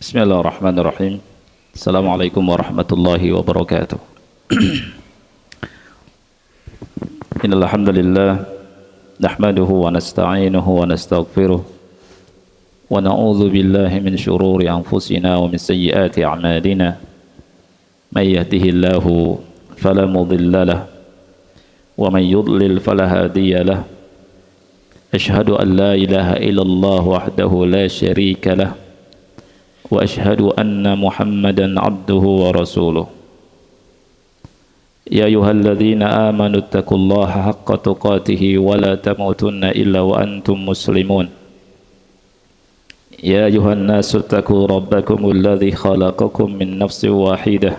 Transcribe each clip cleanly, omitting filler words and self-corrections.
Bismillahirrahmanirrahim. Assalamualaikum warahmatullahi wabarakatuh. Innal hamdalillah nahmaduhu wa nasta'inuhu wa nastaghfiruh wa na'udzu billahi min shururi anfusina wa min sayyiati a'malina. May yahdihillahu fala mudilla lahu wa may yudlil fala hadiya lahu. Asyhadu an la ilaha illallah wahdahu la syarika lahu wa asyhadu anna Muhammadan abduhu wa rasuluh. Ya ayyuhalladzina amanu taqullaha haqqa tuqatih wa la tamutunna illa wa antum muslimun. Ya ayyuhan nasu taqu rabbakumul ladzi khalaqakum min nafsin wahidah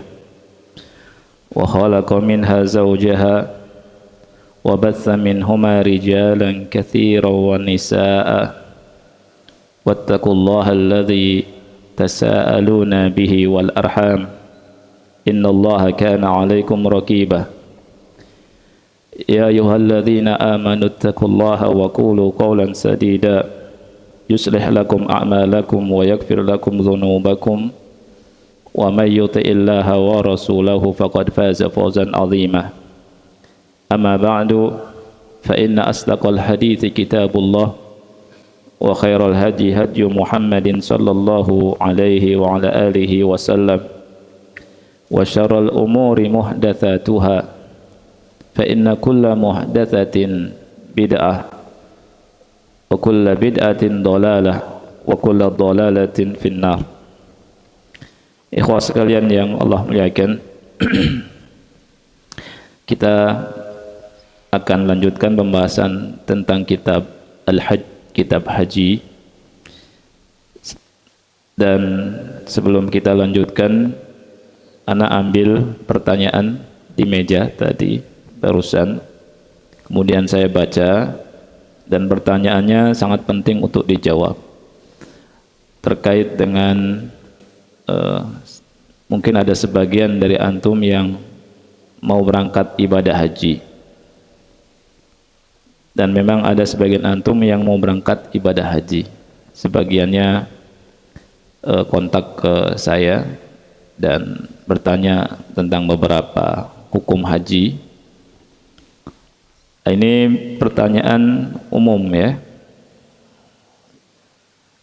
wa khalaqa minha zawjaha wa batha minhuma rijalan katsiran wa nisaa'a wattaqullaha alladzi tasaaluna bihi wal arham innallaha kana 'alaikum raqiba. Ya ayyuhalladzina amanu taqullaha wa qulu qawlan sadida yuslih lakum a'malakum wa yaghfir lakum dhunubakum wa may yuti'illaha wa rasulahu faqad faza fawzan 'azima. Amma ba'du fa inna asdaqal hadithi kitabullah wa khairal hadi hadi Muhammadin sallallahu alaihi wa ala alihi wasallam wa syarral umuri muhdatsatuha fa inna kulla muhdatsatin bid'ah wa kulla bid'atin dhalalah wa kulla dhalalatin finnar. Ikhwah sekalian yang Allah muliakan, kita akan lanjutkan pembahasan tentang kitab Al-Hajj, kitab haji. Dan sebelum kita lanjutkan, ana ambil pertanyaan di meja tadi barusan, kemudian saya baca, dan pertanyaannya sangat penting untuk dijawab terkait dengan mungkin ada sebagian dari antum yang mau berangkat ibadah haji, dan memang ada sebagian antum yang mau berangkat ibadah haji. Sebagiannya kontak ke saya dan bertanya tentang beberapa hukum haji. Ini pertanyaan umum ya.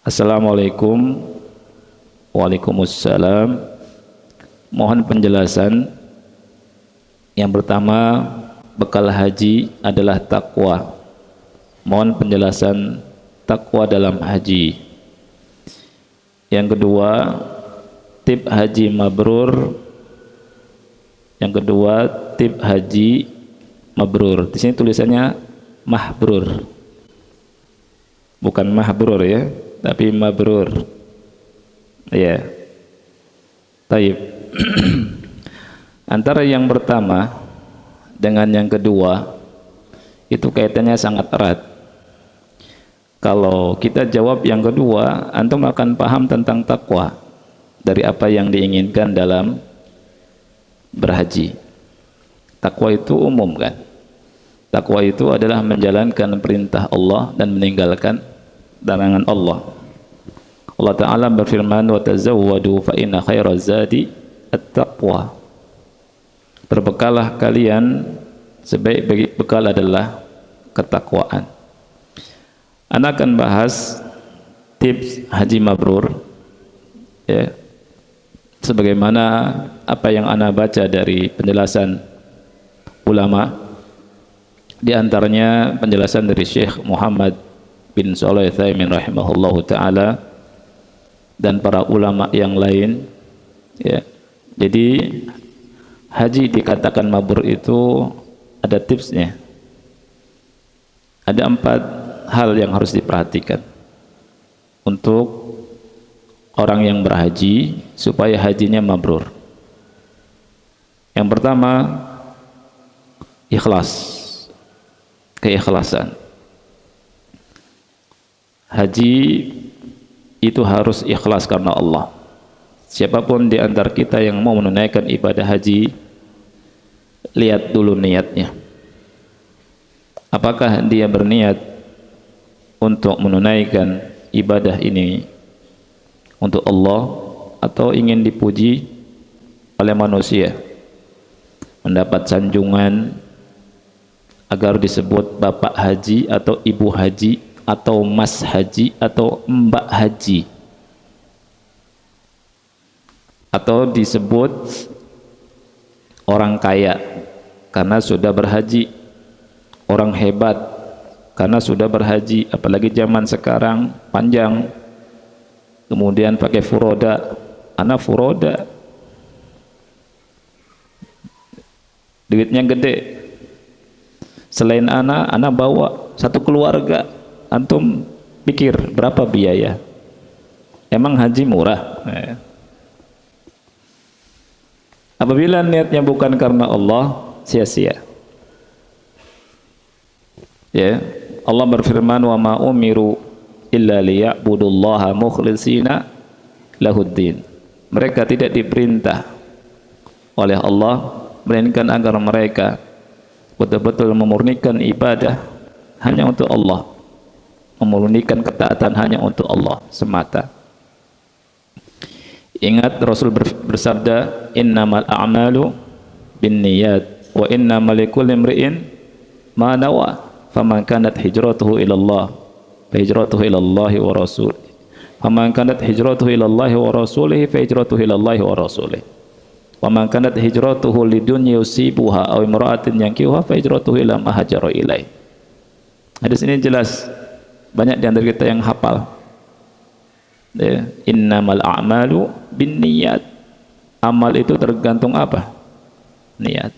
Assalamualaikum. Waalaikumsalam. Mohon penjelasan. Yang pertama, bekal haji adalah takwa. Mohon penjelasan takwa dalam haji. Yang kedua, tip haji mabrur. Yang kedua, tip haji mabrur. Di sini tulisannya mahbrur, bukan mahbrur ya, tapi mabrur. Ya, taib. Antara yang pertama dengan yang kedua itu kaitannya sangat erat. Kalau kita jawab yang kedua, antum akan paham tentang takwa dari apa yang diinginkan dalam berhaji. Takwa itu umum kan? Takwa itu adalah menjalankan perintah Allah dan meninggalkan larangan Allah. Allah Ta'ala berfirman, wa tazawwadu fa inna khairaz zadi at-taqwa. Berbekalah kalian, sebaik bekal adalah ketakwaan. Ana akan bahas tips haji mabrur ya, sebagaimana apa yang ana baca dari penjelasan ulama, di antaranya penjelasan dari Syekh Muhammad bin Shalih Al-Utsaimin rahimahullahu taala dan para ulama yang lain ya. Jadi haji dikatakan mabrur itu ada tipsnya. Ada 4 hal yang harus diperhatikan untuk orang yang berhaji supaya hajinya mabrur. Yang pertama, ikhlas, keikhlasan. Haji itu harus ikhlas karena Allah. Siapapun di antara kita yang mau menunaikan ibadah haji, lihat dulu niatnya. Apakah dia berniat untuk menunaikan ibadah ini untuk Allah atau ingin dipuji oleh manusia, mendapat sanjungan agar disebut bapak haji atau ibu haji atau mas haji atau mbak haji, atau disebut orang kaya karena sudah berhaji, orang hebat karena sudah berhaji, apalagi zaman sekarang panjang, kemudian pakai furoda, anak furoda, duitnya gede. Selain anak bawa satu keluarga, antum pikir berapa biaya? Emang haji murah? Apabila niatnya bukan karena Allah, sia-sia. Ya, Allah berfirman, wa ma umiru illa liya'budullaha mukhlishina lahuddin. Mereka tidak diperintah oleh Allah melainkan agar mereka betul-betul memurnikan ibadah hanya untuk Allah, memurnikan ketaatan hanya untuk Allah semata. Ingat Rasul bersabda, innamal a'malu binniyat wa innamal likulli imri'in ma nawa, faman kanat hijratuhu ila Allah fa hijratuhu ila Allah wa rasul, faman kanat hijratuhu ila Allah wa rasulih fa hijratuhu ila Allah wa rasulih, wa man kanat hijratuhu lidunya yusibuha aw imra'atin yankihuha fa hijratuhu ila ma hajara ilaih. Hadis ini jelas, banyak di antara kita yang hafal. Ya, innamal a'malu binniyat. Amal itu tergantung apa? Niat.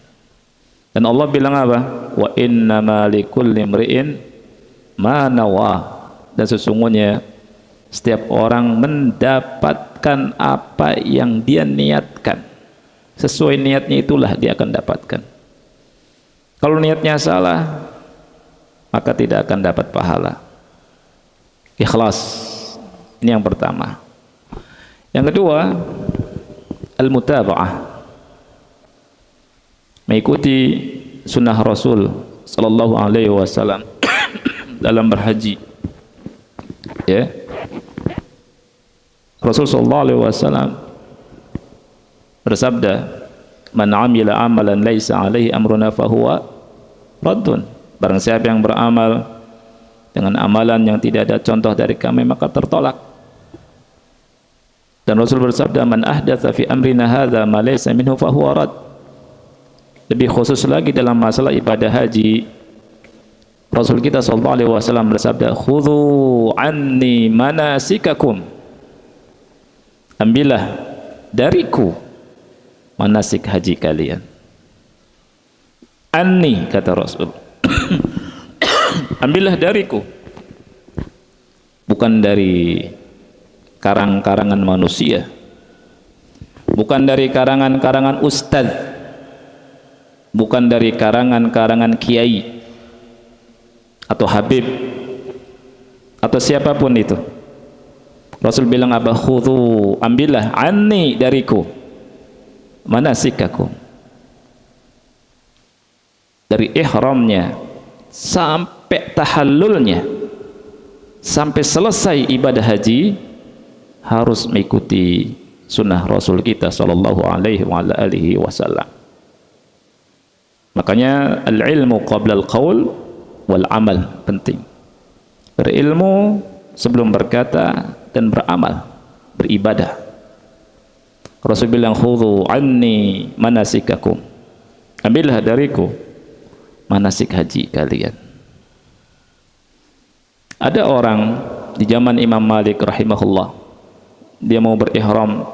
Dan Allah bilang apa? Wa innamal likulli imri'in ma nawa. Dan sesungguhnya setiap orang mendapatkan apa yang dia niatkan. Sesuai niatnya itulah dia akan dapatkan. Kalau niatnya salah, maka tidak akan dapat pahala. Ikhlas, ini yang pertama. Yang kedua, al-mutaba'ah, mengikuti sunnah Rasul sallallahu alaihi wasallam dalam berhaji. Ya, Rasul sallallahu alaihi wasallam bersabda, man amila amalan laisa alaihi amruna fahuwa raddun. Barang siapa yang beramal dengan amalan yang tidak ada contoh dari kami, maka tertolak. Dan Rasul bersabda, man ahdatsa fi amrina hadza ma laysa minhu fahuwa rad. Lebih khusus lagi dalam masalah ibadah haji, Rasul kita sallallahu alaihi wasallam bersabda, khudhu anni manasikakum, ambillah dariku manasik haji kalian. Anni, kata Rasul, ambillah dariku, bukan dari karang-karangan manusia, bukan dari karangan-karangan ustaz, bukan dari karangan-karangan kiai atau habib atau siapapun itu. Rasul bilang apa? Khudhu, ambillah anni, dariku, manasikakum, dari ihramnya sampai tahallulnya, sampai selesai ibadah haji harus mengikuti sunnah Rasul kita sallallahu alaihi wasallam. Makanya al-ilmu qabla al-qaul wal amal penting. Berilmu sebelum berkata dan beramal, beribadah. Rasul bilang khudhu anni manasikakum, ambillah dariku manasik haji kalian. Ada orang di zaman Imam Malik rahimahullah, dia mau berihram,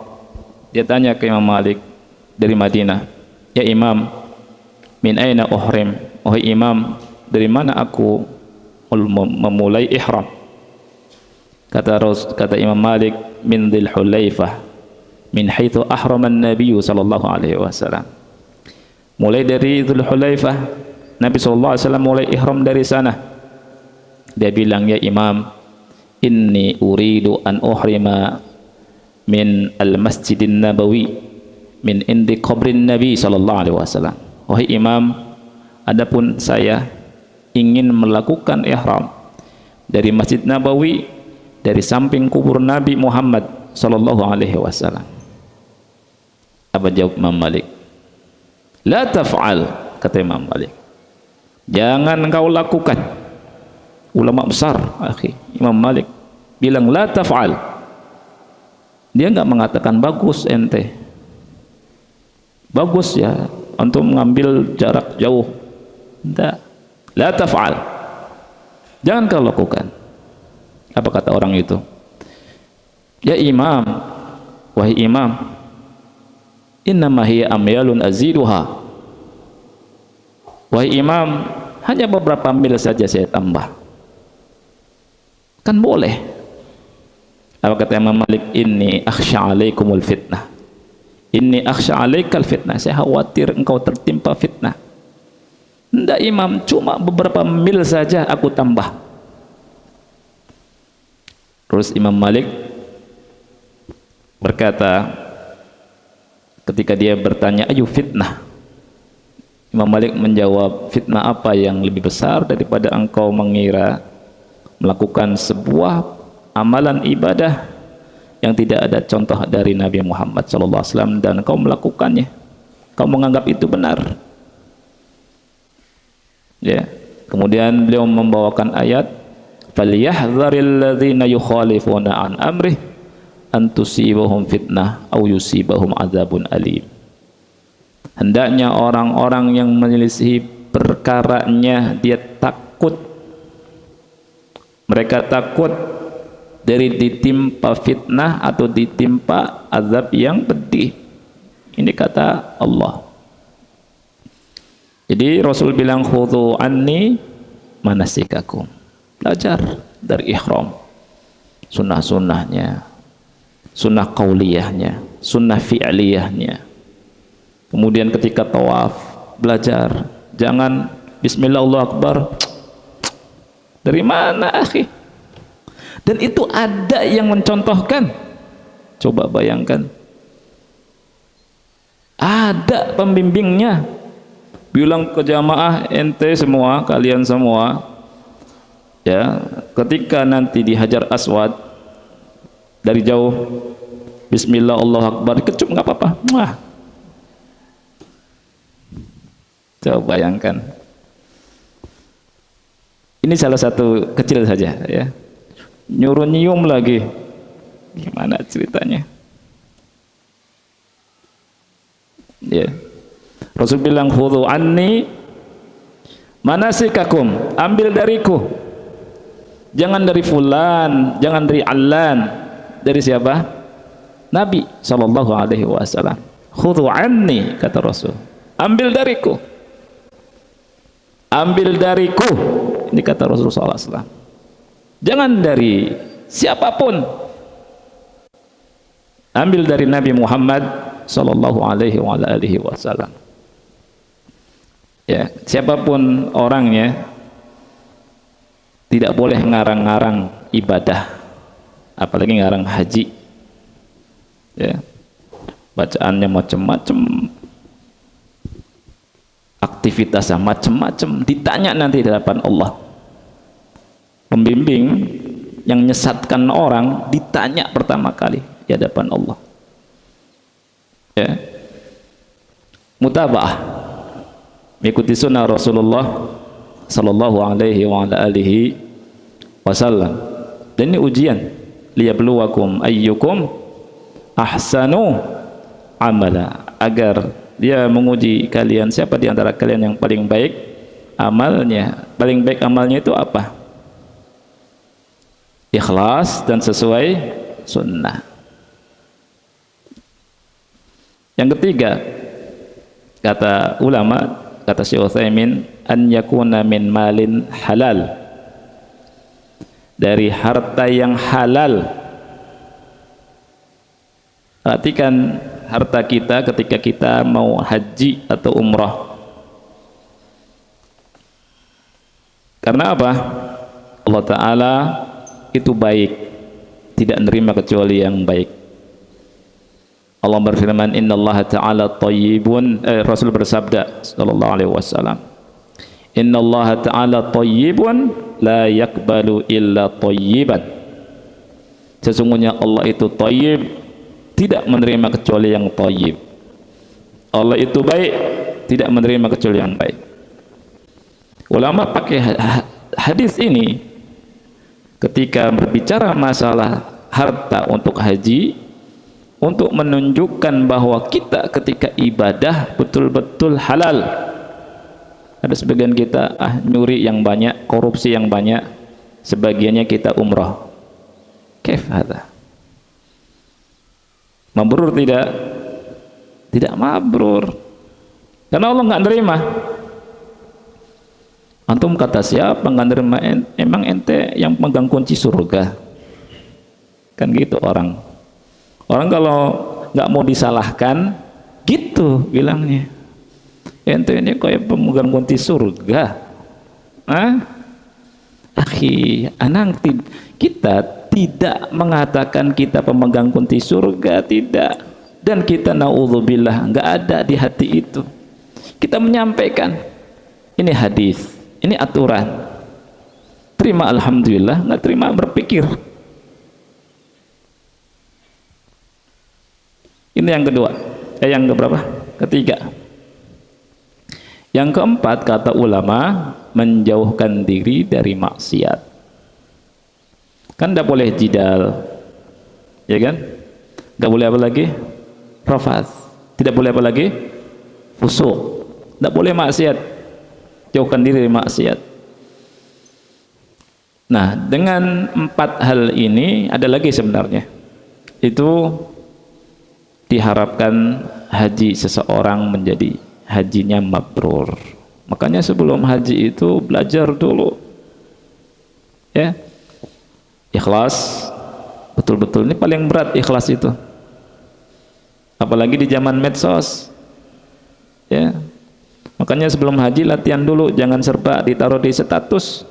dia tanya ke Imam Malik dari Madinah, ya Imam, min aina uhrim, wahai Imam, dari mana aku memulai ihram? Kata Imam Malik, min Dzul Hulaifah, min haitsu ahrama an-nabiy sallallahu alaihi wasallam. Mulai dari Dzul Hulaifah, Nabi sallallahu alaihi wasallam mulai ihram dari sana. Dia bilang, ya Imam, inni uridu an uhrima min al-Masjidin Nabawi min indi qabrin Nabi sallallahu alaihi wasallam. Wahai Imam, adapun saya ingin melakukan ihram dari Masjid Nabawi, dari samping kubur Nabi Muhammad sallallahu alaihi wasallam. Apa jawab Imam Malik? La taf'al, kata Imam Malik. Jangan engkau lakukan. Ulama besar, akhi. Imam Malik bilang la taf'al. Dia enggak mengatakan bagus ente. Bagus ya untuk mengambil jarak jauh. Enggak. La taf'al. Jangan kau lakukan. Apa kata orang itu? Ya imam, wahai imam, innama hiya amyalun aziduha. Wahai imam, hanya beberapa mil saja saya tambah. Kan boleh. Apa kata Imam Malik? Inni akhsha alaikumul fitnah. Inni akhsha alaikal fitnah. Saya khawatir engkau tertimpa fitnah. Enggak imam, cuma beberapa mil saja aku tambah. Terus Imam Malik berkata, ketika dia bertanya, ayu fitnah, Imam Malik menjawab, fitnah apa yang lebih besar daripada engkau mengira melakukan sebuah amalan ibadah yang tidak ada contoh dari Nabi Muhammad SAW dan engkau melakukannya, kau menganggap itu benar. Ya. Kemudian beliau membawakan ayat, falyahdharil ladzina yukhalifuna an amrih an tusibahum fitnah aw yusibahum adzabun alim. Hendaknya orang-orang yang menyelisihi perkaranya dia takut, mereka takut dari ditimpa fitnah atau ditimpa azab yang pedih. Ini kata Allah. Jadi Rasul bilang khudhu anni manasikakum. Belajar dari ihram, sunnah-sunnahnya, sunnah qauliyahnya, sunnah fi'liyahnya. Kemudian ketika tawaf belajar, jangan bismillah Allahu akbar. Dari mana akhi? Dan itu ada yang mencontohkan. Coba bayangkan, ada pembimbingnya. Bilang ke jamaah, ente semua, kalian semua, ya, ketika nanti di Hajar Aswad dari jauh bismillah Allahu akbar, kecup nggak apa-apa. Wah, coba bayangkan. Ini salah satu kecil saja, ya. Nyuruh nyium lagi, gimana ceritanya? Ya, Rasul bilang khudhu anni manasikakum, ambil dariku, jangan dari fulan, jangan dari allan. Dari siapa? Nabi sallallahu alaihi wasallam. Khudhu anni, kata Rasul, ambil dariku, ambil dariku. Ini kata Rasulullah SAW. Jangan dari siapapun, ambil dari Nabi Muhammad sallallahu alaihi wasallam. Ya, siapapun orangnya tidak boleh ngarang-ngarang ibadah, apalagi ngarang haji. Ya, bacaannya macam-macam, aktivitasnya macam-macam, ditanya nanti di hadapan Allah. Pembimbing yang menyesatkan orang ditanya pertama kali di hadapan Allah. Ya. Mutaba'ah, mengikuti sunnah Rasulullah sallallahu alaihi wa ala alihi wasallam. Dan ini ujian, liyabluwakum ayyukum ahsanu amala, agar dia menguji kalian siapa di antara kalian yang paling baik amalnya. Paling baik amalnya itu apa? Ikhlas dan sesuai sunnah. Yang ketiga, kata ulama, kata Syekh Utsaimin, an yakuna min malin halal, dari harta yang halal. Perhatikan harta kita ketika kita mau haji atau umrah. Karena apa? Allah Ta'ala itu baik, tidak menerima kecuali yang baik. Allah berfirman, innallaha ta'ala thayyibun, Rasul bersabda sallallahu alaihi wasallam, innallaha ta'ala thayyibun la yakbalu illa thayyiban. Sesungguhnya Allah itu thayyib, tidak menerima kecuali yang thayyib. Allah itu baik, tidak menerima kecuali yang baik. Ulama pakai hadis ini ketika berbicara masalah harta untuk haji, untuk menunjukkan bahwa kita ketika ibadah betul-betul halal. Ada sebagian kita nyuri yang banyak, korupsi yang banyak, sebagiannya kita umrah. Kaif hadza? Mabrur tidak? Tidak mabrur. Karena Allah nggak nerima. Antum kata siapa nggak nerima? Emang ente yang pegang kunci surga? Kan gitu orang. Orang kalau nggak mau disalahkan, gitu bilangnya. Ente ini kayak pemegang kunci surga. Akhi, kita tidak mengatakan kita pemegang kunci surga, tidak. Dan kita naudzubillah nggak ada di hati itu. Kita menyampaikan ini hadis, ini aturan. Terima alhamdulillah, nggak terima berpikir. Ini yang kedua. Yang keberapa? Ketiga. Yang keempat, kata ulama, menjauhkan diri dari maksiat. Kan tidak boleh jidal, ya kan? Tidak boleh apa lagi? Rafath. Tidak boleh apa lagi? Fusuk. Tidak boleh maksiat. Jauhkan diri dari maksiat. Nah, dengan 4 hal ini ada lagi sebenarnya. Itu diharapkan haji seseorang menjadi hajinya mabrur. Makanya sebelum haji itu belajar dulu, ya, ikhlas. Betul-betul ini paling berat ikhlas itu, apalagi di zaman medsos, ya. Makanya sebelum haji latihan dulu, jangan serba ditaruh di status.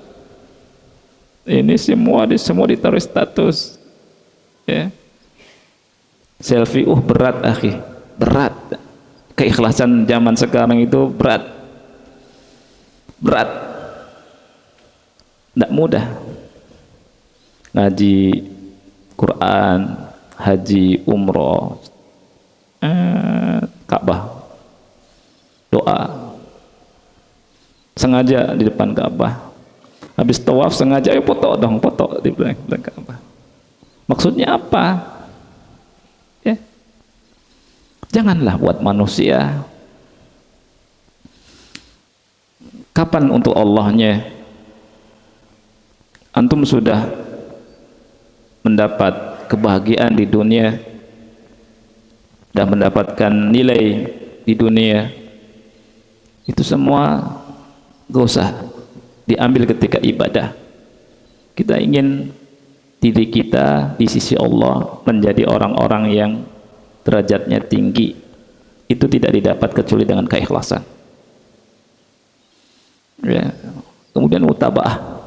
Ini semua ditaruh status, ya. Selfie, berat akhi, berat. Keikhlasan zaman sekarang itu berat, tidak mudah. Ngaji Quran, haji, umroh, Ka'bah, doa, sengaja di depan Ka'bah. Habis tawaf sengaja, foto di belakang Ka'bah. Maksudnya apa? Janganlah buat manusia. Kapan untuk Allahnya? Antum sudah mendapat kebahagiaan di dunia, sudah mendapatkan nilai di dunia, itu semua gak usah diambil ketika ibadah. Kita ingin diri kita di sisi Allah menjadi orang-orang yang derajatnya tinggi. Itu tidak didapat kecuali dengan keikhlasan, ya. Kemudian mutaba'ah,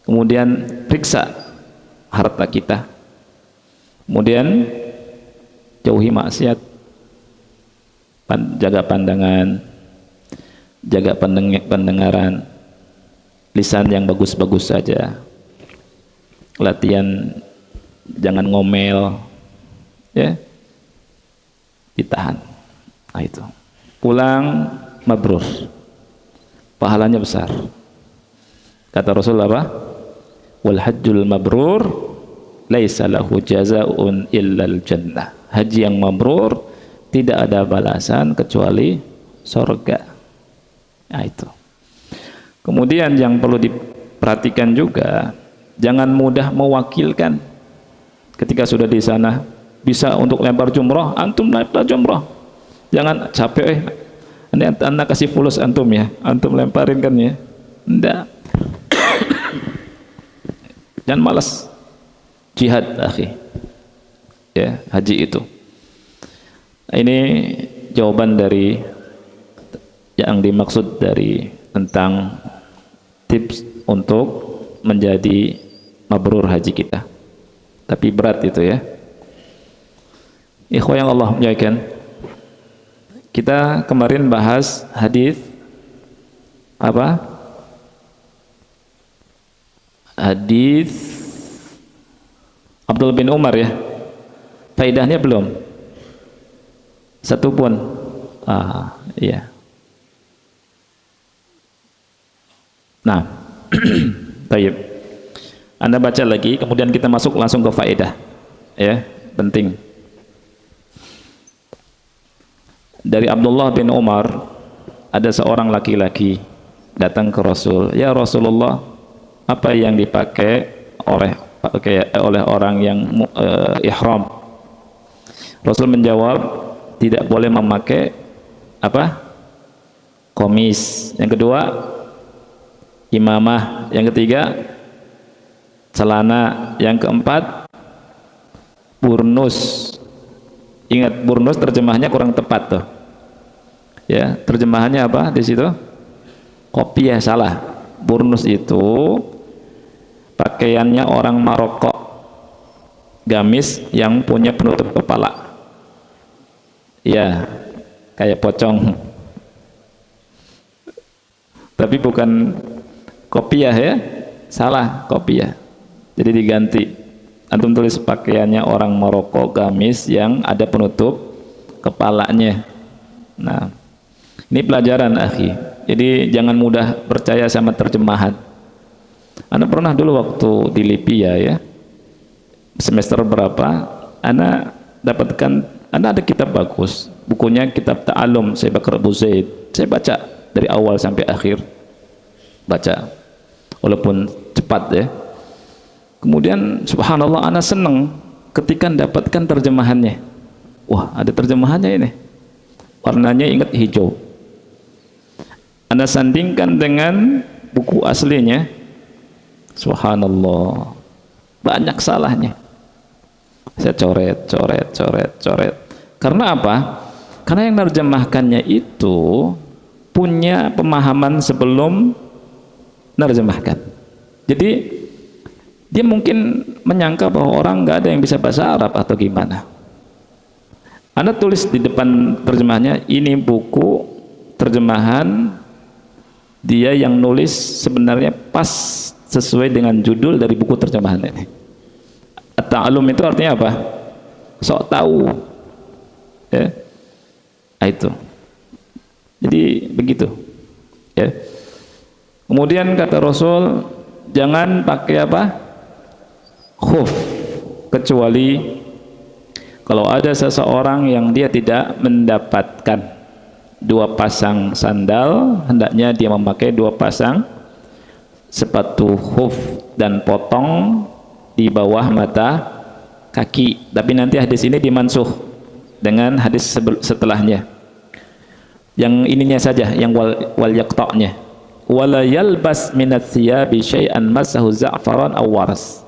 kemudian periksa harta kita, kemudian jauhi maksiat, jaga pandangan, jaga pendengaran, lisan yang bagus-bagus saja, latihan jangan ngomel, ya, ditahan. Nah itu, pulang mabrur, pahalanya besar. Kata Rasulullah apa? Wal hajjul mabrur laisa lahu jazaa'un illal jannah. Haji yang mabrur tidak ada balasan kecuali surga. Nah itu. Kemudian yang perlu diperhatikan juga, jangan mudah mewakilkan. Ketika sudah di sana bisa untuk lempar jumrah, antum lempar jumrah. Jangan capek, ini anak kasih fulus antum ya, antum lemparin kan ya. Enggak. Jangan malas. Jihad akhi. Ya, haji itu. Nah, ini jawaban dari yang dimaksud dari tentang tips untuk menjadi mabrur haji kita. Tapi berat itu ya. Ikhwan yang Allah muliakan, kita kemarin bahas hadis apa? Hadis Abdul bin Umar ya. Faedahnya belum satu pun. Iya. Nah, baik. Anda baca lagi, kemudian kita masuk langsung ke faedah. Ya, penting. Dari Abdullah bin Umar, ada seorang laki-laki datang ke Rasul. Ya Rasulullah, apa yang dipakai oleh orang yang ihram? Rasul menjawab, tidak boleh memakai apa? Komis. Yang kedua, imamah. Yang ketiga, celana. Yang keempat, burnus. Ingat, burnus terjemahnya kurang tepat tuh. Ya, terjemahannya apa di situ? Kopiah, salah. Burnus itu pakaiannya orang Maroko, gamis yang punya penutup kepala. Ya, kayak pocong. Tapi bukan kopiah ya, salah, kopiah. Jadi diganti. Antum tulis pakaiannya orang Maroko, gamis yang ada penutup kepalanya. Nah, ini pelajaran akhi. Jadi jangan mudah percaya sama terjemahan. Anda pernah dulu waktu di Libya ya, semester berapa, Anda dapatkan, Anda ada kitab bagus, bukunya kitab Ta'alum Syekh Bakar Abu Zaid. Saya baca dari awal sampai akhir, baca, walaupun cepat ya. Kemudian subhanallah, Anda senang ketika dapatkan terjemahannya. Wah, ada terjemahannya ini, warnanya ingat hijau. Anda sandingkan dengan buku aslinya, subhanallah, banyak salahnya. Saya coret. Karena apa? Karena yang menerjemahkannya itu punya pemahaman sebelum menerjemahkan. Jadi dia mungkin menyangka bahwa orang nggak ada yang bisa bahasa Arab atau gimana. Anda tulis di depan terjemahnya, ini buku terjemahan dia yang nulis sebenarnya pas sesuai dengan judul dari buku terjemahan ini. At-ta'allum itu artinya apa? Sok tahu ya. Nah, itu jadi begitu ya. Kemudian kata Rasul, jangan pakai apa? Khuf, kecuali kalau ada seseorang yang dia tidak mendapatkan 2 pasang sandal, hendaknya dia memakai 2 pasang sepatu khuf dan potong di bawah mata kaki. Tapi nanti hadis ini dimansuh dengan hadis setelahnya. Yang ininya saja, yang wal yaqta'nya. Wala yalbas minats thiyabi syai'an masahu za'faran aw waras.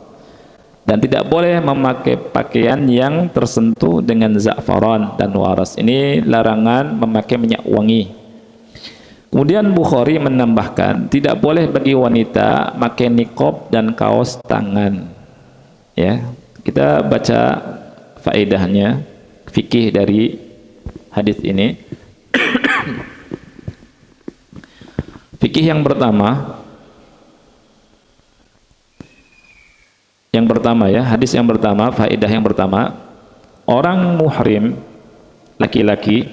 Dan tidak boleh memakai pakaian yang tersentuh dengan za'faran dan waras. Ini larangan memakai minyak wangi. Kemudian Bukhari menambahkan, tidak boleh bagi wanita pakai niqab dan kaos tangan. Ya, kita baca faedahnya, fikih dari hadis ini. Fikih yang pertama ya, hadis yang pertama, faedah yang pertama, orang muhrim laki-laki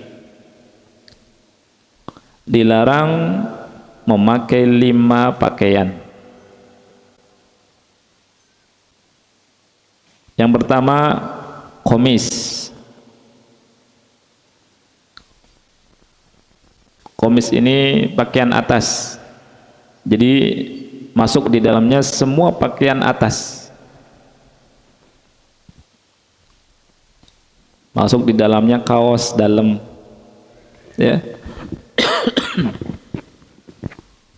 dilarang memakai 5 pakaian. Yang pertama, komis. Komis ini pakaian atas, jadi masuk di dalamnya semua pakaian atas, masuk di dalamnya kaos dalam ya,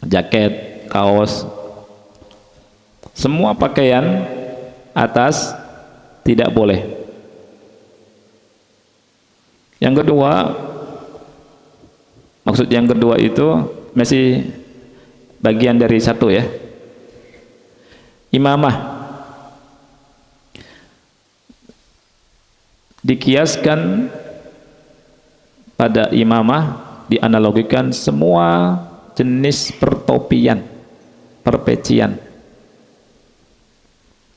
jaket, kaos, semua pakaian atas tidak boleh. Yang kedua, maksud yang kedua itu masih bagian dari satu ya, imamah. Dikiaskan pada imamah, dianalogikan semua jenis pertopian, perpecian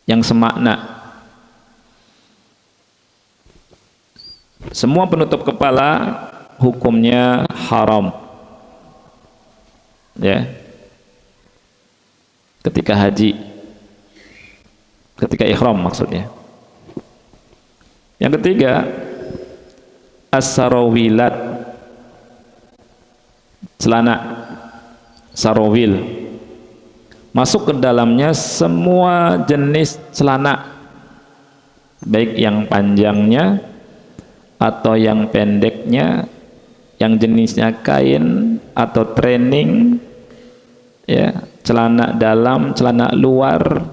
yang semakna. Semua penutup kepala hukumnya haram. Ya. Ketika haji, ketika ihram maksudnya. Yang ketiga, as-sarawilat, celana sarawil, masuk ke dalamnya semua jenis celana, baik yang panjangnya atau yang pendeknya, yang jenisnya kain atau training, ya, celana dalam, celana luar,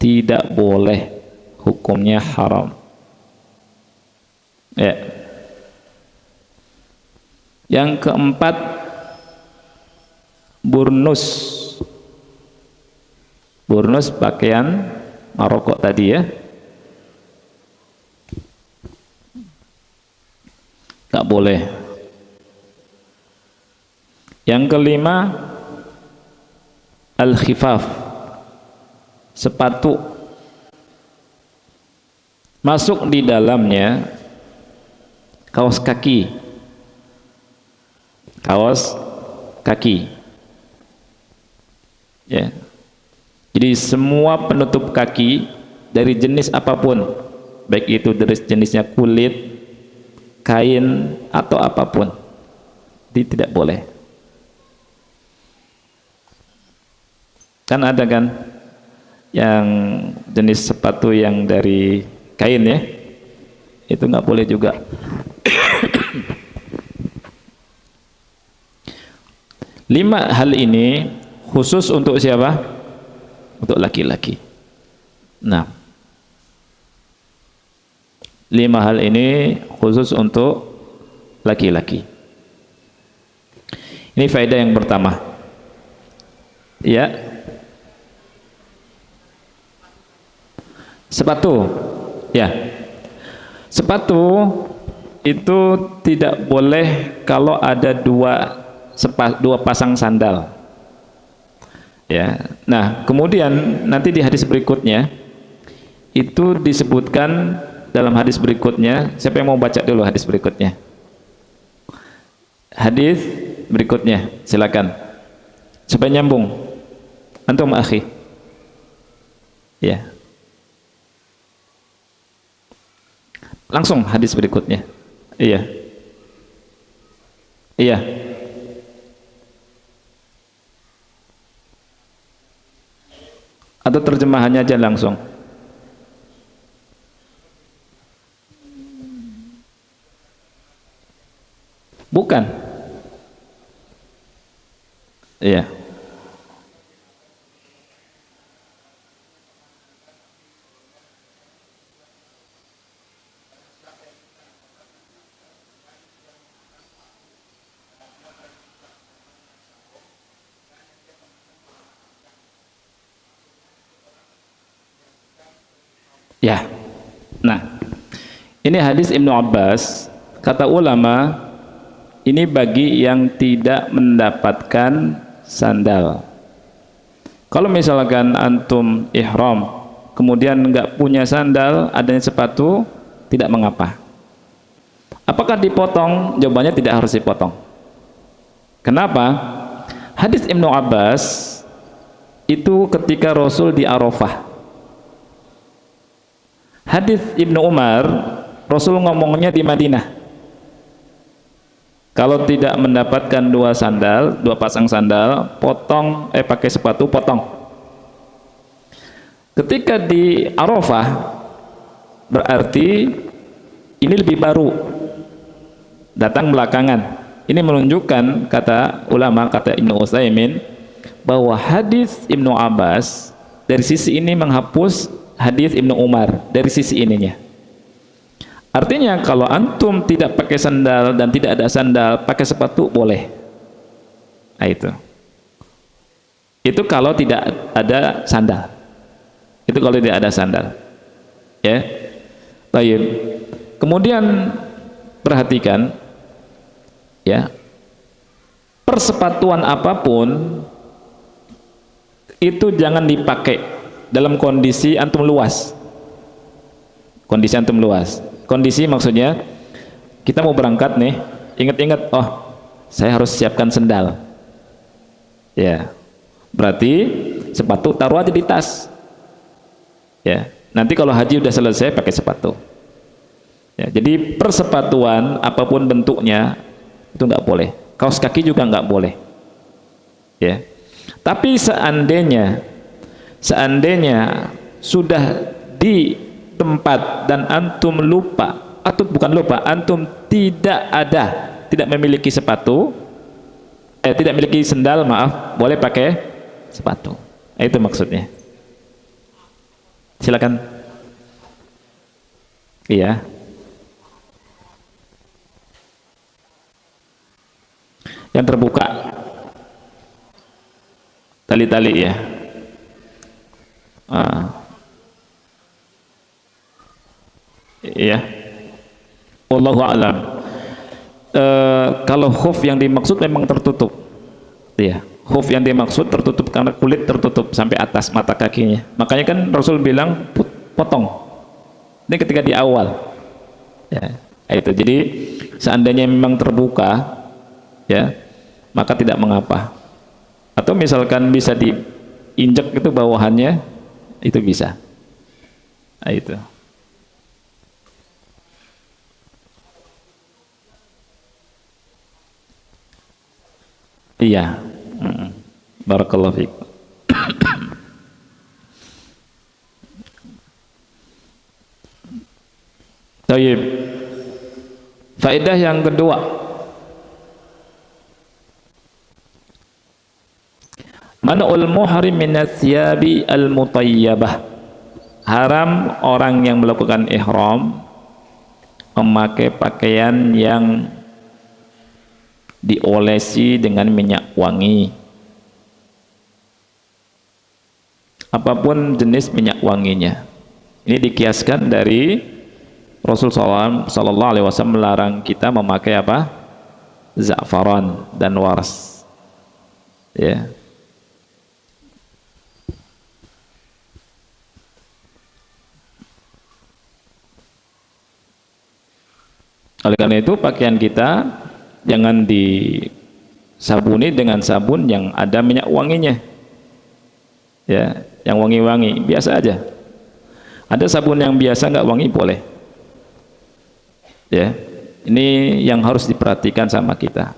tidak boleh, hukumnya haram. Ya. Yang keempat, burnus. Burnus pakaian Maroko tadi ya. Tak boleh. Yang kelima, al-khifaf, sepatu, masuk di dalamnya kaos kaki, kaos kaki, ya. Jadi semua penutup kaki dari jenis apapun, baik itu dari jenisnya kulit, kain atau apapun, tidak boleh. Kan ada kan yang jenis sepatu yang dari kain ya, itu nggak boleh juga. Lima hal ini khusus untuk siapa? Untuk laki-laki. Nah, 5 hal ini khusus untuk laki-laki. Ini faedah yang pertama. Ya. Sepatu. Ya. Sepatu itu tidak boleh kalau ada dua pasang sandal. Ya. Nah, kemudian nanti di hadis berikutnya itu disebutkan, dalam hadis berikutnya, siapa yang mau baca dulu hadis berikutnya? Hadis berikutnya, silakan. Supaya nyambung. Antum akhi. Ya. Langsung hadis berikutnya. Iya. Iya. Atau terjemahannya aja langsung. Bukan. Iya. Ya. Nah, ini hadis Ibnu Abbas, kata ulama, ini bagi yang tidak mendapatkan sandal. Kalau misalkan antum ihram, kemudian nggak punya sandal, adanya sepatu, tidak mengapa. Apakah dipotong? Jawabannya tidak harus dipotong. Kenapa? Hadis Ibnu Abbas itu ketika Rasul di Arafah. Hadis Ibnu Umar, Rasul ngomongnya di Madinah. Kalau tidak mendapatkan dua pasang sandal, pakai sepatu, potong. Ketika di Arafah, berarti ini lebih baru, datang belakangan. Ini menunjukkan, kata ulama, kata Ibnu Utsaimin, bahwa hadis Ibnu Abbas dari sisi ini menghapus hadis Ibnu Umar dari sisi ininya. Artinya kalau antum tidak pakai sandal dan tidak ada sandal, pakai sepatu boleh. Nah, itu kalau tidak ada sandal. Itu kalau tidak ada sandal. Ya. Baik. Kemudian perhatikan ya. Persepatuan apapun itu jangan dipakai dalam kondisi antum luas. Kondisi antum luas. Kondisi maksudnya kita mau berangkat nih, ingat-ingat, oh saya harus siapkan sendal. Ya, berarti sepatu taruh aja di tas. Ya, nanti kalau haji udah selesai pakai sepatu. Ya, jadi persepatuan apapun bentuknya itu nggak boleh. Kaos kaki juga nggak boleh. Ya, tapi seandainya sudah di tempat dan antum lupa, atau bukan lupa, antum tidak memiliki sepatu, tidak memiliki sendal, maaf, boleh pakai sepatu. Itu maksudnya. Silakan. Iya. Yang terbuka. Tali-tali ya. Iya. Wallahu a'lam. Kalau khuf yang dimaksud memang tertutup. Iya. Khuf yang dimaksud tertutup karena kulit tertutup sampai atas mata kakinya. Makanya kan Rasul bilang potong. Ini ketika di awal. Ya, itu. Jadi seandainya memang terbuka, ya, maka tidak mengapa. Atau misalkan bisa diinjek itu bawahannya, itu bisa. Nah, itu. Iya. Barakallahu fiik. Baik. Faedah yang kedua. Man'ul muhrim minats-tsiyabi al-mutayyabah. Haram orang yang melakukan ihram memakai pakaian yang diolesi dengan minyak wangi, apapun jenis minyak wanginya. Ini dikiaskan dari Rasulullah SAW melarang kita memakai apa? Za'faran dan wars. Ya. Oleh karena itu pakaian kita jangan disabuni dengan sabun yang ada minyak wanginya. Ya, yang wangi-wangi biasa aja. Ada sabun yang biasa nggak wangi boleh. Ya, ini yang harus diperhatikan sama kita.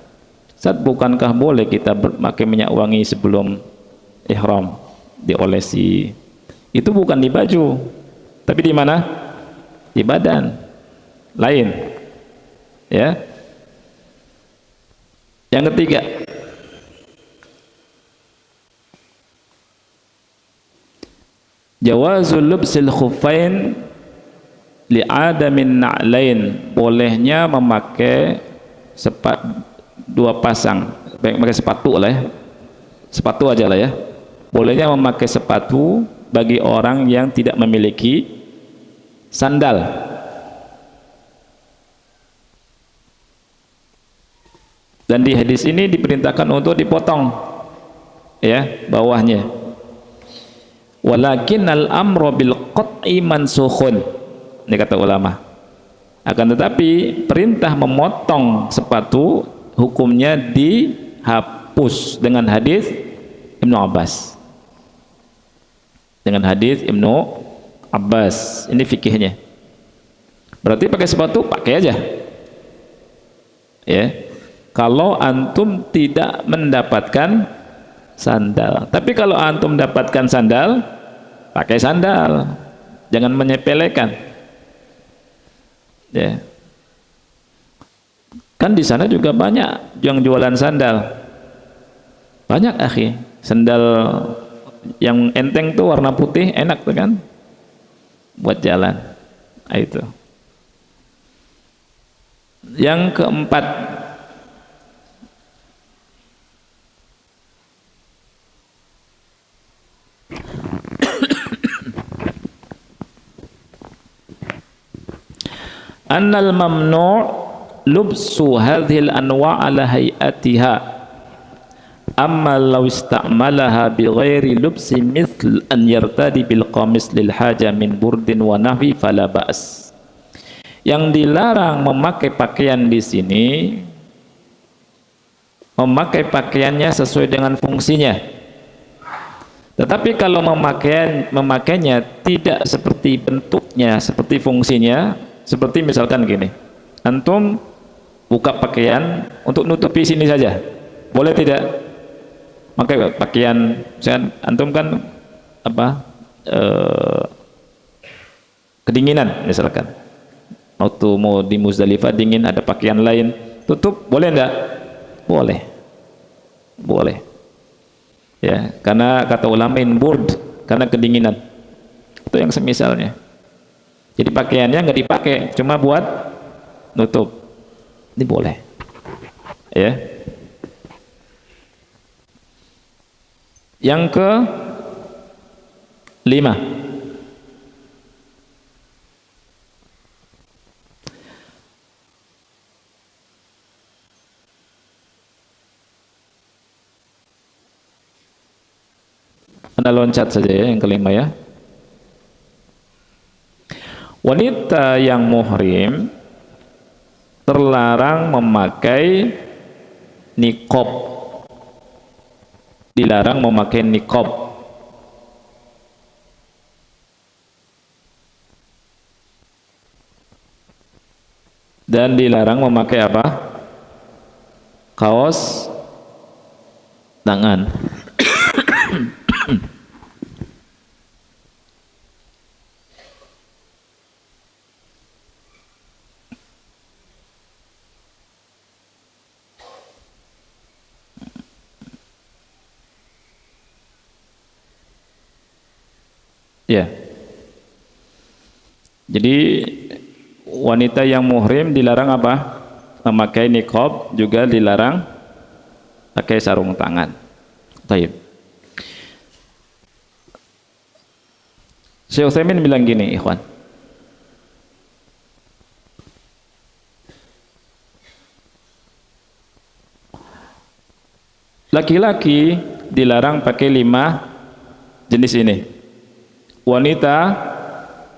Saat bukankah boleh kita memakai minyak wangi sebelum ihram, diolesi? Itu bukan di baju, tapi di mana? Di badan. Lain. Ya. Yang ketiga, jawazul lubsil khuffain li'adamin na'lain, bolehnya memakai dua pasang, pakai sepatu lah ya, sepatu aja lah ya, bolehnya memakai sepatu bagi orang yang tidak memiliki sandal. Dan di hadis ini diperintahkan untuk dipotong ya bawahnya. Walakin al-amru bil qat'i mansukhun. Ini kata ulama. Akan tetapi perintah memotong sepatu hukumnya dihapus dengan hadis Ibnu Abbas. Dengan hadis Ibnu Abbas. Ini fikihnya. Berarti pakai sepatu pakai aja. Ya. Kalau antum tidak mendapatkan sandal. Tapi kalau antum mendapatkan sandal, pakai sandal. Jangan menyepelekan. Ya. Kan di sana juga banyak yang jualan sandal. Banyak akhi. Sandal yang enteng tuh warna putih, enak tuh kan? Buat jalan. Nah, itu. Yang keempat, annal mamnu' lubsu hadhil anwa' ala hayatiha, amma law istamalaha bi ghairi lubsi mithl an yartadi bil qamis lil haja min burdin wa nahwi fala ba's. Yang dilarang memakai pakaian di sini memakai pakaiannya sesuai dengan fungsinya. Tetapi kalau memakainya tidak seperti bentuknya, seperti fungsinya, seperti misalkan gini, antum buka pakaian untuk nutupi sini saja, boleh tidak? Pakai pakaian, misalkan antum kan apa, kedinginan misalkan, waktu mau di Muzdalifah dingin, ada pakaian lain, tutup, boleh enggak? Boleh, boleh. Ya, karena kata ulama burd, karena kedinginan. Itu yang semisalnya. Jadi pakaiannya nggak dipakai, cuma buat nutup. Ini boleh. Ya. Yang ke 5. Anda loncat saja ya, yang kelima ya. Wanita yang muhrim terlarang memakai niqab, dilarang memakai niqab. Dan dilarang memakai apa? Kaos tangan. Ya. Jadi wanita yang muhrim dilarang apa? Memakai niqab, juga dilarang pakai sarung tangan. Baik. Syekh Utsaimin bilang gini, ikhwan. Laki-laki dilarang pakai 5 jenis ini. Wanita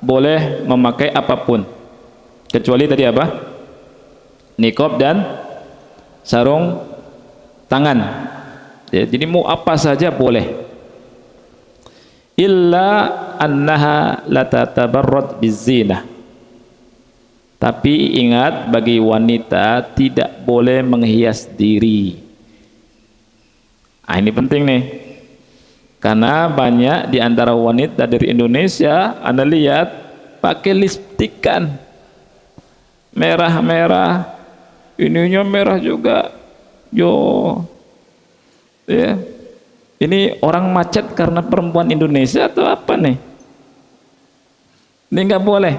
boleh memakai apapun kecuali tadi apa? Niqab dan sarung tangan. Ya, jadi mau apa saja boleh. Illa annaha la tatabarrad bizinah. Tapi ingat, bagi wanita tidak boleh menghias diri. Ini penting nih. Karena banyak di antara wanita dari Indonesia, Anda lihat pakai lipstikan merah-merah, ininya merah juga, ya. Ini orang macet karena perempuan Indonesia atau apa nih? Ini nggak boleh.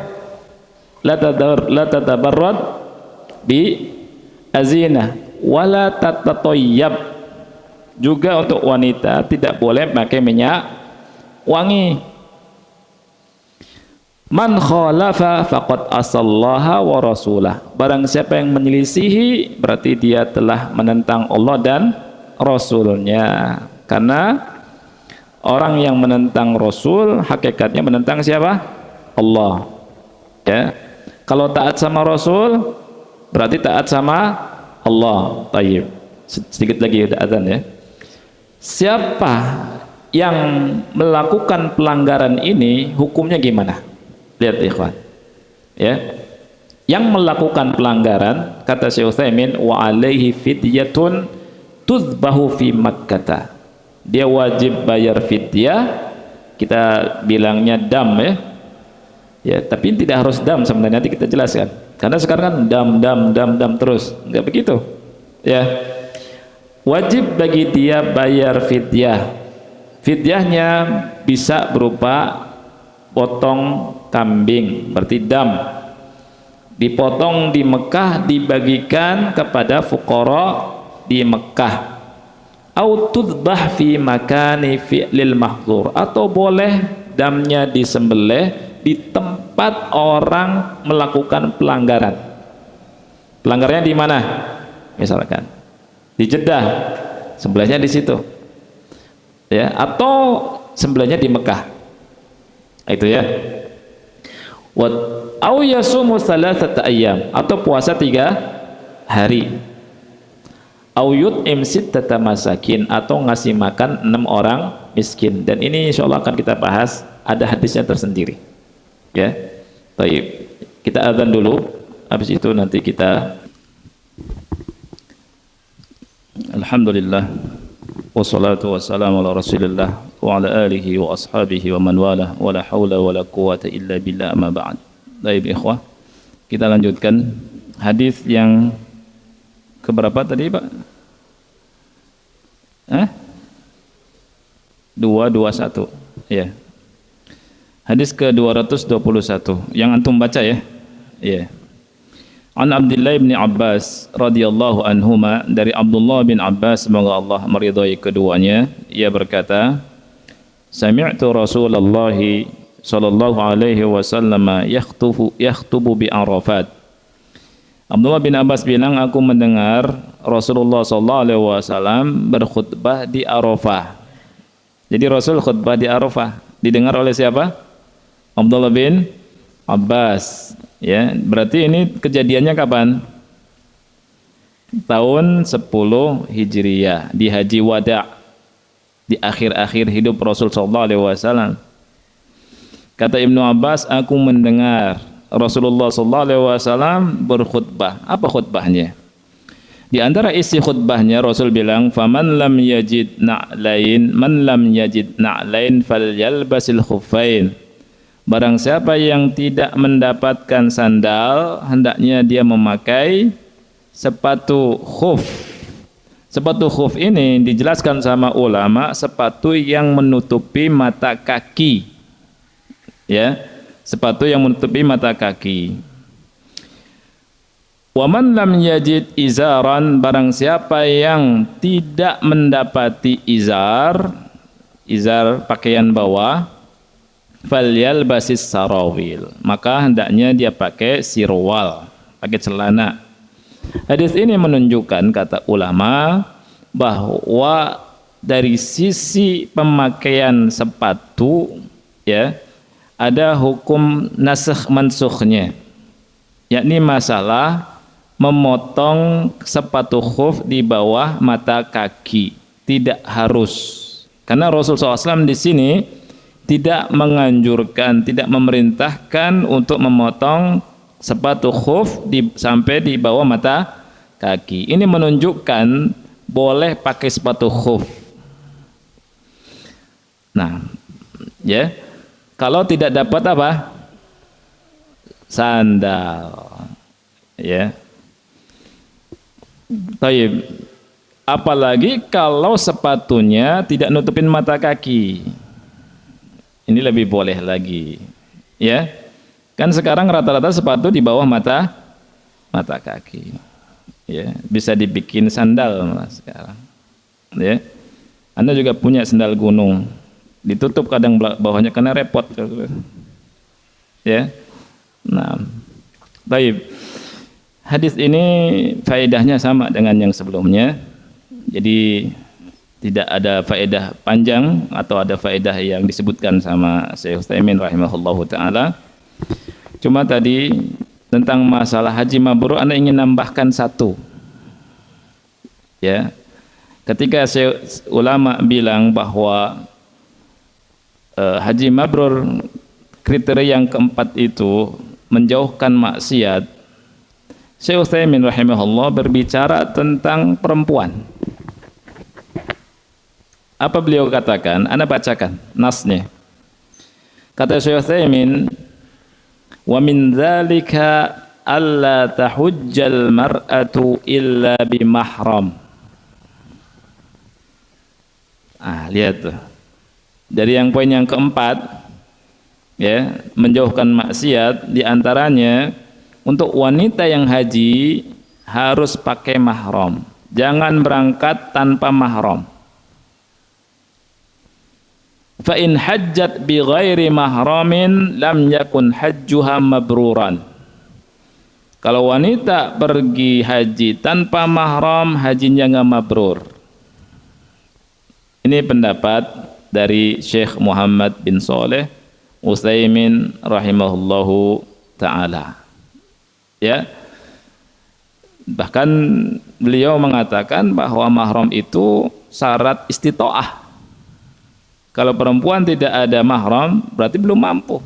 La tatabarrad bi azina wala tatatayyab. Juga untuk wanita tidak boleh pakai minyak wangi. Man khalafa faqad asallaha wa rasulah. Barang siapa yang menyelisihi, berarti dia telah menentang Allah dan Rasulnya. Karena orang yang menentang Rasul hakikatnya menentang siapa? Allah. Ya. Kalau taat sama Rasul berarti taat sama Allah. Tayyib. Sedikit lagi udah azan ya. Siapa yang melakukan pelanggaran ini, hukumnya gimana? Lihat ikhwan. Ya. Yang melakukan pelanggaran, kata Syekh Utsaimin, wa alaihi fidyatun tuzbahu fi Makkah. Dia wajib bayar fidyah, kita bilangnya dam ya. Ya, tapi tidak harus dam sebenarnya, nanti kita jelaskan. Karena sekarang kan dam terus, enggak begitu. Ya. Wajib bagi dia bayar fidyah. Fidyahnya bisa berupa potong kambing, berarti dam. Dipotong di Mekah, dibagikan kepada fuqara di Mekah. Au tudbah fi makani fi'lil mahdzur, atau boleh damnya disembelih di tempat orang melakukan pelanggaran. Pelanggarannya di mana? Misalkan di Jeddah, sembelihnya di situ, ya, atau sembelihnya di Mekah, itu ya. Au yasumu thalathata ayyam, atau puasa 3 hari. au yut'im sittata masakin, atau ngasih makan 6 orang miskin. Dan ini insyaallah akan kita bahas, ada hadisnya tersendiri. Ya. Baik. Kita azan dulu, habis itu nanti kita alhamdulillah wassalatu wassalamu ala rasulillah wa ala alihi wa ashabihi wa man wala wa la hawla wa la quwata illa billah, amma ba'd. Baik ikhwah, kita lanjutkan hadis yang keberapa tadi Pak? 221 ya. Hadis ke-221 yang antum baca ya. Ya. An Abdullah bin Abbas radhiyallahu anhuma, dari Abdullah bin Abbas, semoga Allah meridhai keduanya, ia berkata, sami'tu Rasulullah sallallahu alaihi wasallam yakhtubu bi Arafat. Abdullah bin Abbas bilang, aku mendengar Rasulullah sallallahu alaihi wasallam berkhutbah di Arafah. Jadi Rasul khutbah di Arafah didengar oleh siapa? Abdullah bin Abbas. Ya, berarti ini kejadiannya kapan? Tahun 10 Hijriyah, di Haji Wada', di akhir-akhir hidup Rasul sallallahu alaihi wasallam. Kata Ibnu Abbas, aku mendengar Rasulullah sallallahu alaihi wasallam berkhutbah. Apa khutbahnya? Di antara isi khutbahnya Rasul bilang, faman lam yajid na'lain, man lam yajid na'lain falyalbasil khuffain. Barang siapa yang tidak mendapatkan sandal, hendaknya dia memakai sepatu khuf. Sepatu khuf ini dijelaskan sama ulama, sepatu yang menutupi mata kaki. Ya, sepatu yang menutupi mata kaki. Wa man lam yajid izaran, barang siapa yang tidak mendapati izar, izar pakaian bawah, falyalbasis sarawil, maka hendaknya dia pakai sirwal, pakai celana. Hadis ini menunjukkan, kata ulama, bahwa dari sisi pemakaian sepatu ya, ada hukum nasakh mansukhnya, yakni masalah memotong sepatu khuf di bawah mata kaki. Tidak harus, karena Rasulullah SAW di sini tidak menganjurkan, tidak memerintahkan untuk memotong sepatu khuf sampai di bawah mata kaki. Ini menunjukkan boleh pakai sepatu khuf. Nah, ya, kalau tidak dapat apa? Sandal. Ya. Baik. Apalagi kalau sepatunya tidak nutupin mata kaki. Ini lebih boleh lagi. Ya. Kan sekarang rata-rata sepatu di bawah mata kaki. Ya, bisa dibikin sandal Mas sekarang. Ya. Anda juga punya sandal gunung. Ditutup kadang bawahnya karena repot. Ya. Nah. Baik. Hadis ini faedahnya sama dengan yang sebelumnya. Jadi tidak ada faedah panjang atau ada faedah yang disebutkan sama Syekh Utsaimin rahimahullahu taala. Cuma tadi tentang masalah haji mabrur, Anda ingin nambahkan satu. Ya. Ketika ulama bilang bahwa haji mabrur kriteria yang keempat itu menjauhkan maksiat, Syekh Utsaimin rahimahullah berbicara tentang perempuan. Apa beliau katakan? Anda bacakan nasnya. Kata Syekh Utsaimin, wa min dzalika alla tahujjal mar'atu illa bi mahram. Lihat tuh. Dari yang poin yang keempat, ya, menjauhkan maksiat, diantaranya untuk wanita yang haji harus pakai mahram. Jangan berangkat tanpa mahram. Fa in hajjat bi ghairi mahramin lam yakun hajjuha mabruran. Kalau wanita pergi haji tanpa mahram, hajinya enggak mabrur. Ini pendapat dari Syekh Muhammad bin Shalih Utsaimin rahimahullahu taala. Ya. Bahkan beliau mengatakan bahwa mahram itu syarat istitoah. Kalau perempuan tidak ada mahram berarti belum mampu.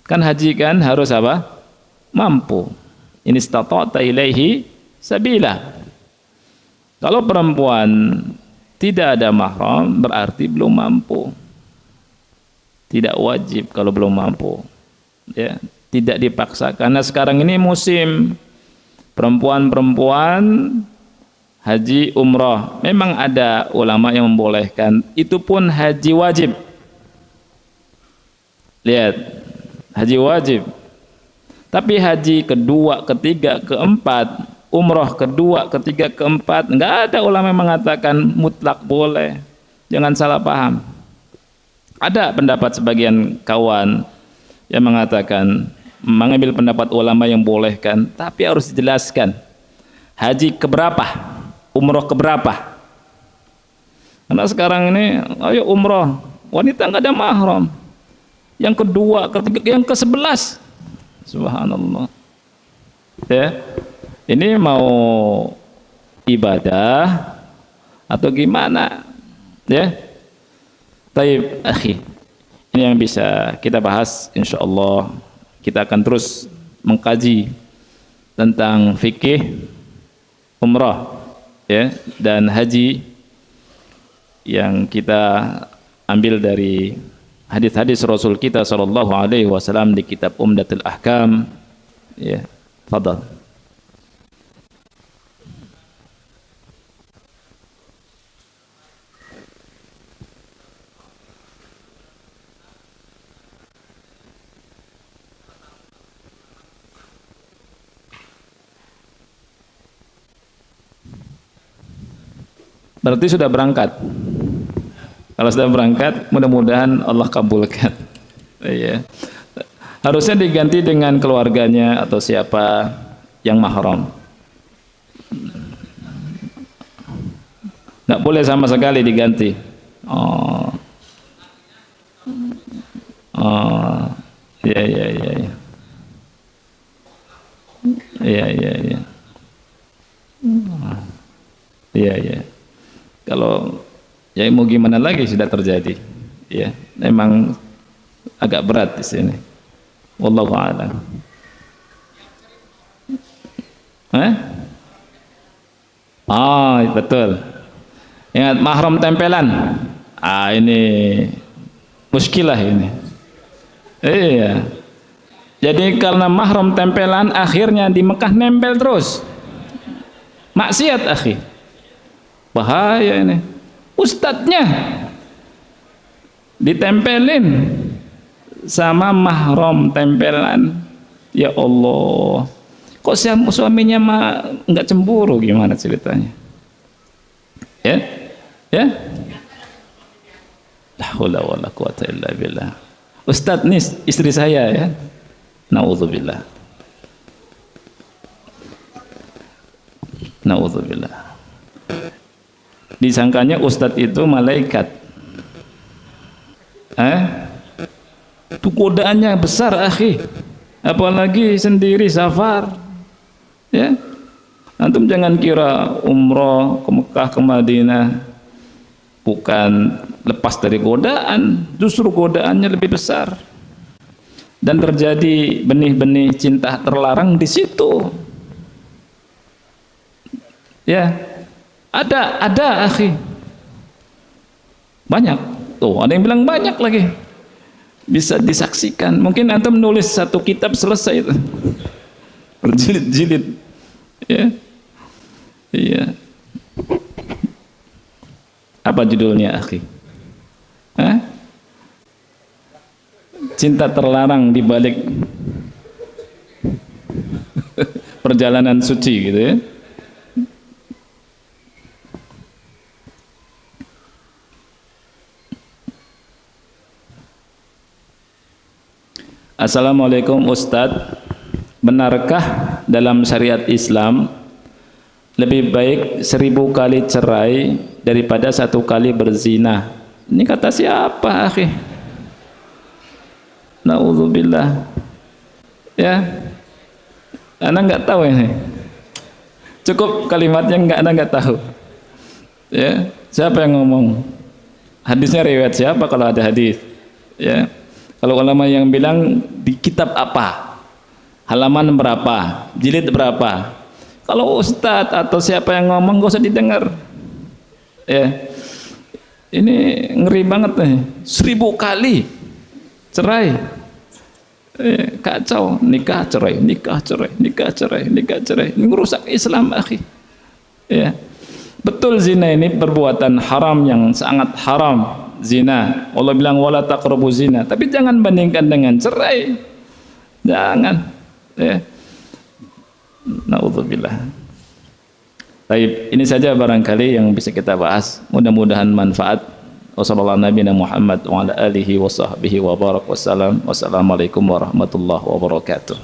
Kan haji kan harus apa? Mampu. In istata'ta ilaihi sabila. Kalau perempuan tidak ada mahram berarti belum mampu. Tidak wajib kalau belum mampu. Ya, tidak dipaksa karena sekarang ini musim perempuan-perempuan haji umrah. Memang ada ulama yang membolehkan, itu pun haji wajib. Lihat, haji wajib. Tapi haji kedua, ketiga, keempat, umrah kedua, ketiga, keempat, enggak ada ulama yang mengatakan mutlak boleh. Jangan salah paham. Ada pendapat sebagian kawan yang mengatakan, mengambil pendapat ulama yang bolehkan, tapi harus dijelaskan haji keberapa, umrah keberapa. Karena sekarang ini ayo umrah wanita nggak ada mahram, yang kedua, ketiga, yang ke-11, subhanallah. Ya, ini mau ibadah atau gimana? Ya, taib akhi, ini yang bisa kita bahas insyaallah. Kita akan terus mengkaji tentang fikih umrah ya dan haji yang kita ambil dari hadis-hadis Rasul kita sallallahu alaihi wasallam di kitab Umdatul Ahkam. Ya, fadhal. Berarti sudah berangkat. Kalau sudah berangkat, mudah-mudahan Allah kabulkan. Iya. Harusnya diganti dengan keluarganya atau siapa yang mahram. Nggak boleh sama sekali diganti. Oh, iya, iya, iya, iya, iya, iya, iya, iya, iya. Kalau ya mau gimana lagi sudah terjadi, ya memang agak berat di sini. Wallahu a'lam. Betul. Ingat mahram tempelan. Ini muskilah ini. Iya. Jadi karena mahram tempelan akhirnya di Mekah nempel terus. Maksiat akhi. Bahaya ini. Ustadznya ditempelin sama mahram tempelan. Ya Allah, kok suaminya nggak cemburu, gimana ceritanya? Ya, ya. La haula wala quwata illa billah. Ustadz nih istri saya ya. Naudzubillah. Naudzubillah. Disangkanya ustadz itu malaikat. Itu godaannya besar akhi, apalagi sendiri safar. Ya, antum jangan kira umroh ke Mekah ke Madinah bukan lepas dari godaan, justru godaannya lebih besar dan terjadi benih-benih cinta terlarang di situ. Ya, ada akhi, banyak tuh, ada yang bilang banyak lagi bisa disaksikan. Mungkin antum menulis satu kitab selesai itu berjilid-jilid ya. Iya, apa judulnya akhi? Cinta terlarang di balik perjalanan suci gitu ya. Assalamualaikum Ustadz, benarkah dalam syariat Islam lebih baik 1000 kali cerai daripada 1 kali berzina? Ini kata siapa akhi? Naudzubillah. Ya, anak nggak tahu ini. Cukup kalimatnya nggak tahu. Ya, siapa yang ngomong? Hadisnya riwayat siapa kalau ada hadis? Ya. Kalau ulama yang bilang di kitab apa? Halaman berapa? Jilid berapa? Kalau ustadz atau siapa yang ngomong gak usah didengar. Ya. Ini ngeri banget nih. 1000 kali cerai. Kacau, nikah cerai, nikah cerai, nikah cerai, nikah cerai. Ini merusak Islam, akhi. Ya. Betul zina ini perbuatan haram yang sangat haram. Zina, Allah bilang wala taqrabu zina, tapi jangan bandingkan dengan cerai. Jangan. Ya. Naudzubillah. Baik, ini saja barangkali yang bisa kita bahas. Mudah-mudahan manfaat. Wassalamualaikum warahmatullahi wabarakatuh.